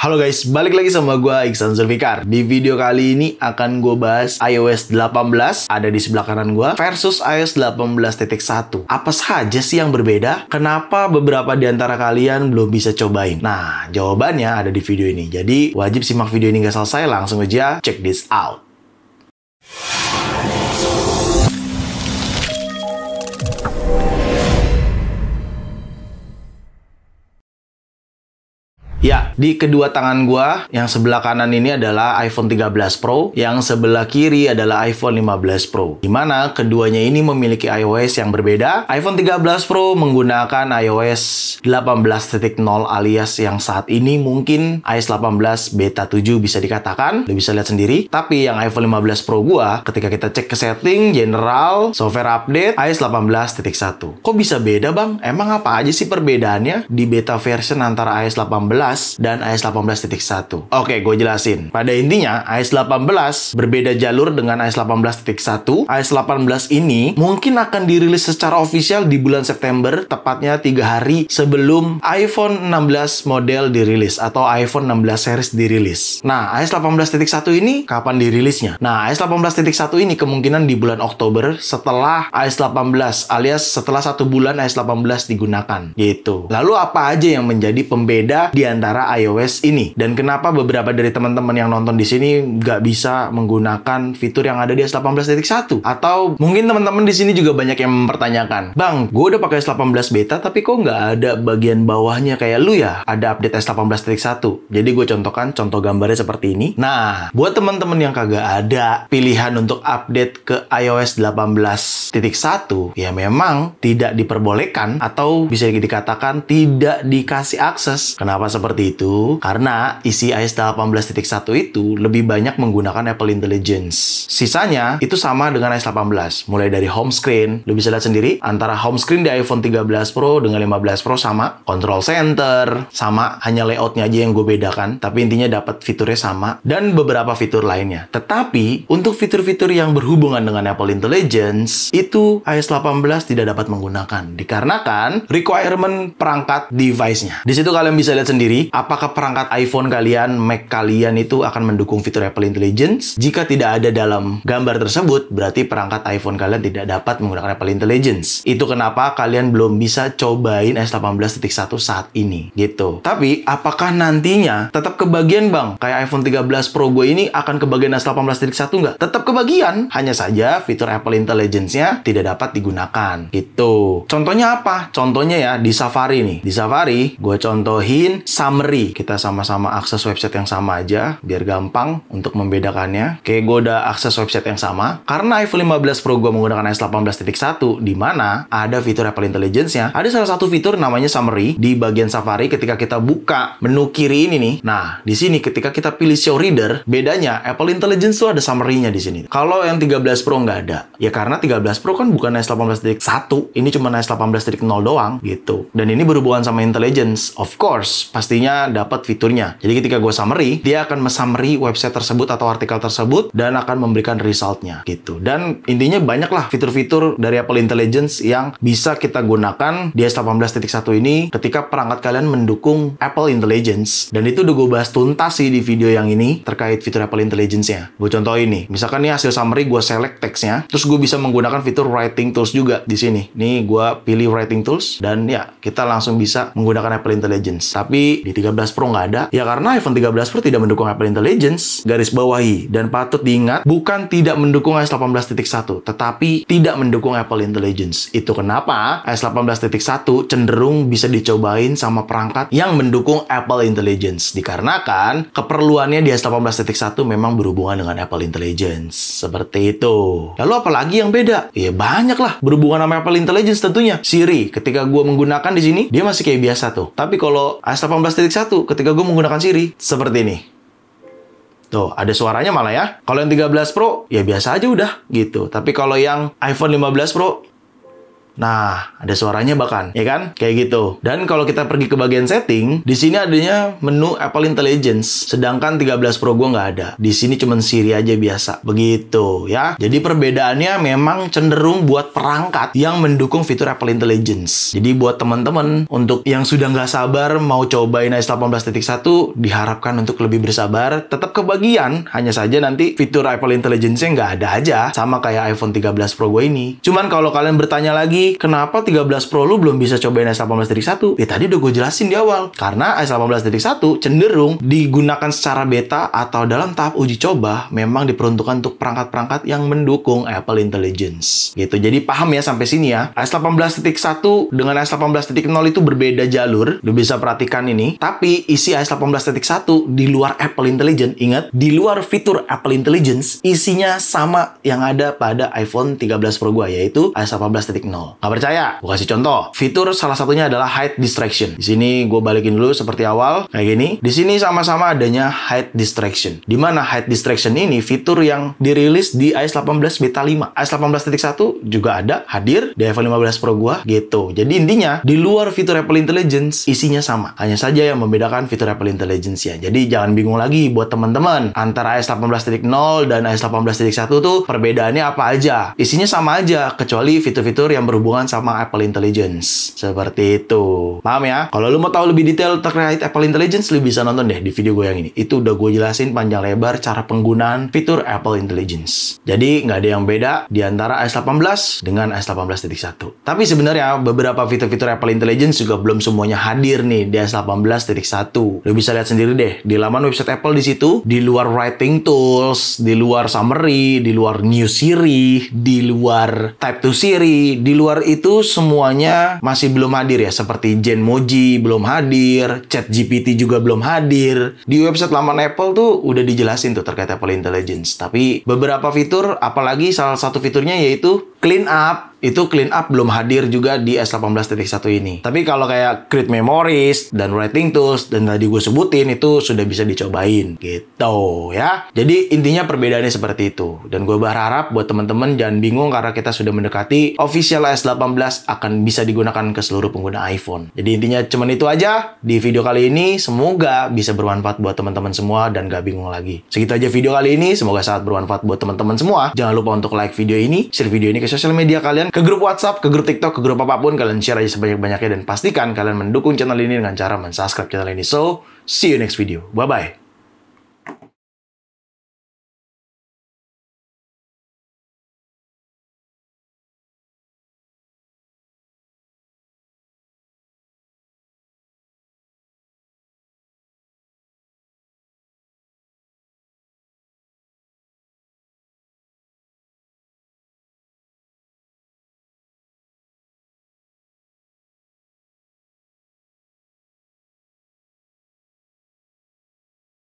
Halo guys, balik lagi sama gue Iksan Zulfikar. Di video kali ini akan gue bahas iOS 18, ada di sebelah kanan gue, versus iOS 18.1. Apa saja sih yang berbeda? Kenapa beberapa di antara kalian belum bisa cobain? Nah, jawabannya ada di video ini. Jadi, wajib simak video ini nggak selesai, langsung aja check this out. Ya, di kedua tangan gua, yang sebelah kanan ini adalah iPhone 13 Pro, yang sebelah kiri adalah iPhone 15 Pro. Dimana keduanya ini memiliki iOS yang berbeda. iPhone 13 Pro menggunakan iOS 18.0 alias yang saat ini mungkin iOS 18 beta 7 bisa dikatakan. Lo bisa lihat sendiri. Tapi yang iPhone 15 Pro gua, ketika kita cek ke setting, general, software update, iOS 18.1. Kok bisa beda bang? Emang apa aja sih perbedaannya di beta version antara iOS 18 dan iOS 18.1. Oke, gue jelasin. Pada intinya, iOS 18 berbeda jalur dengan iOS 18.1. iOS 18 ini mungkin akan dirilis secara official di bulan September, tepatnya 3 hari sebelum iPhone 16 model dirilis atau iPhone 16 series dirilis. Nah, iOS 18.1 ini kapan dirilisnya? Nah, iOS 18.1 ini kemungkinan di bulan Oktober setelah iOS 18 alias setelah 1 bulan iOS 18 digunakan. Gitu. Lalu apa aja yang menjadi pembeda di antara iOS ini, dan kenapa beberapa dari teman-teman yang nonton di sini nggak bisa menggunakan fitur yang ada di iOS 18.1? Atau mungkin teman-teman di sini juga banyak yang mempertanyakan, bang, gue udah pakai iOS 18 beta tapi kok nggak ada bagian bawahnya kayak lu ya, ada update iOS 18.1. Jadi gue contohkan contoh gambarnya seperti ini. Nah, buat teman-teman yang kagak ada pilihan untuk update ke iOS 18.1, ya memang tidak diperbolehkan atau bisa dikatakan tidak dikasih akses. Kenapa seperti itu? Karena isi iOS 18.1 itu lebih banyak menggunakan Apple Intelligence. Sisanya itu sama dengan iOS 18. Mulai dari home screen, lo bisa lihat sendiri antara home screen di iPhone 13 Pro dengan 15 Pro sama, control center sama, hanya layoutnya aja yang gue bedakan, tapi intinya dapat fiturnya sama, dan beberapa fitur lainnya. Tetapi untuk fitur-fitur yang berhubungan dengan Apple Intelligence itu iOS 18 tidak dapat menggunakan, dikarenakan requirement perangkat device-nya. Di situ kalian bisa lihat sendiri apakah perangkat iPhone kalian, Mac kalian itu akan mendukung fitur Apple Intelligence. Jika tidak ada dalam gambar tersebut, berarti perangkat iPhone kalian tidak dapat menggunakan Apple Intelligence. Itu kenapa kalian belum bisa cobain iOS 18.1 saat ini, gitu. Tapi, apakah nantinya tetap kebagian bang? Kayak iPhone 13 Pro gue ini akan kebagian iOS 18.1 nggak? Tetap kebagian, hanya saja fitur Apple Intelligence-nya tidak dapat digunakan, gitu. Contohnya apa? Contohnya ya, di Safari nih. Di Safari, gue contohin summary. Kita sama-sama akses website yang sama aja, biar gampang untuk membedakannya. Oke, gue udah akses website yang sama. Karena iPhone 15 Pro gue menggunakan iOS 18.1, di mana ada fitur Apple Intelligence-nya. Ada salah satu fitur namanya summary di bagian Safari. Ketika kita buka menu kiri ini nih, nah di sini ketika kita pilih show reader, bedanya Apple Intelligence tuh ada summary-nya di sini. Kalau yang 13 Pro nggak ada, ya karena 13 Pro kan bukan iOS 18.1, ini cuma iOS 18.0 doang, gitu. Dan ini berhubungan sama intelligence, of course, pastinya dapat fiturnya. Jadi ketika gue summary, dia akan summary website tersebut atau artikel tersebut dan akan memberikan resultnya, gitu. Dan intinya banyak lah fitur-fitur dari Apple Intelligence yang bisa kita gunakan di iOS 18.1 ini ketika perangkat kalian mendukung Apple Intelligence. Dan itu udah gue bahas tuntas sih di video yang ini terkait fitur Apple Intelligence-nya. Gue contoh ini, misalkan nih hasil summary gue select teksnya, terus gue bisa menggunakan fitur writing tools juga di sini. Nih gue pilih writing tools dan ya kita langsung bisa menggunakan Apple Intelligence. Tapi di 13 Pro nggak ada, ya karena iPhone 13 Pro tidak mendukung Apple Intelligence. Garis bawahi, dan patut diingat, bukan tidak mendukung iOS 18.1, tetapi tidak mendukung Apple Intelligence. Itu kenapa iOS 18.1 cenderung bisa dicobain sama perangkat yang mendukung Apple Intelligence. Dikarenakan keperluannya di iOS 18.1 memang berhubungan dengan Apple Intelligence. Seperti itu. Lalu apalagi yang beda? Ya banyak lah berhubungan sama Apple Intelligence tentunya. Siri, ketika gue menggunakan di sini, dia masih kayak biasa tuh. Tapi kalau iOS 18.1 ketika gue menggunakan Siri seperti ini. Tuh, ada suaranya malah ya. Kalau yang 13 Pro, ya biasa aja udah gitu. Tapi kalau yang iPhone 15 Pro, Nah, ada suaranya bahkan, ya kan? Kayak gitu. Dan kalau kita pergi ke bagian setting, di sini adanya menu Apple Intelligence, sedangkan 13 Pro gue nggak ada. Di sini cuma Siri aja biasa. Begitu ya. Jadi perbedaannya memang cenderung buat perangkat yang mendukung fitur Apple Intelligence. Jadi buat teman-teman untuk yang sudah nggak sabar mau cobain iOS 18.1, diharapkan untuk lebih bersabar. Tetap kebagian, hanya saja nanti fitur Apple Intelligence-nya nggak ada aja, sama kayak iPhone 13 Pro gue ini. Cuman kalau kalian bertanya lagi, kenapa 13 Pro lu belum bisa cobain iOS 18.1? Ya tadi udah gue jelasin di awal. Karena iOS 18.1 cenderung digunakan secara beta atau dalam tahap uji coba memang diperuntukkan untuk perangkat-perangkat yang mendukung Apple Intelligence. Gitu. Jadi paham ya sampai sini ya. iOS 18.1 dengan iOS 18.0 itu berbeda jalur. Lu bisa perhatikan ini. Tapi isi iOS 18.1 di luar Apple Intelligence, ingat, di luar fitur Apple Intelligence, isinya sama yang ada pada iPhone 13 Pro gua, yaitu iOS 18.0. Nggak percaya? Gue kasih contoh. Fitur salah satunya adalah Hide Distraction. Di sini gue balikin dulu seperti awal, kayak gini. Di sini sama-sama adanya Hide Distraction. Di mana Hide Distraction ini fitur yang dirilis di iOS 18 Beta 5. iOS 18.1 juga ada, hadir di iPhone 15 Pro gua, gitu. Jadi intinya, di luar fitur Apple Intelligence, isinya sama. Hanya saja yang membedakan fitur Apple Intelligence ya. Jadi jangan bingung lagi buat teman-teman. Antara iOS 18.0 dan iOS 18.1 tuh perbedaannya apa aja. Isinya sama aja, kecuali fitur-fitur yang berhubungan sama Apple Intelligence. Seperti itu. Paham ya? Kalau lu mau tahu lebih detail terkait Apple Intelligence, lu bisa nonton deh di video gue yang ini. Itu udah gue jelasin panjang lebar cara penggunaan fitur Apple Intelligence. Jadi nggak ada yang beda di antara iOS 18 dengan iOS 18.1. Tapi sebenarnya beberapa fitur-fitur Apple Intelligence juga belum semuanya hadir nih di iOS 18.1. Lu bisa lihat sendiri deh di laman website Apple di situ, di luar Writing Tools, di luar Summary, di luar New Siri, di luar Type to Siri, di luar itu semuanya masih belum hadir ya, seperti Genmoji belum hadir, ChatGPT juga belum hadir. Di website laman Apple tuh udah dijelasin tuh terkait Apple Intelligence. Tapi beberapa fitur, apalagi salah satu fiturnya yaitu Clean Up. Itu Clean Up belum hadir juga di iOS 18.1 ini. Tapi kalau kayak Create Memories dan Writing Tools dan tadi gue sebutin itu sudah bisa dicobain gitu ya. Jadi intinya perbedaannya seperti itu. Dan gue berharap buat teman-teman jangan bingung karena kita sudah mendekati official iOS 18 akan bisa digunakan ke seluruh pengguna iPhone. Jadi intinya cuman itu aja di video kali ini. Semoga bisa bermanfaat buat teman-teman semua dan gak bingung lagi. Segitu aja video kali ini. Semoga sangat bermanfaat buat teman-teman semua. Jangan lupa untuk like video ini, share video ini ke sosial media kalian, ke grup WhatsApp, ke grup TikTok, ke grup apapun. Kalian share aja sebanyak-banyaknya dan pastikan kalian mendukung channel ini dengan cara mensubscribe channel ini. So, see you next video. Bye-bye.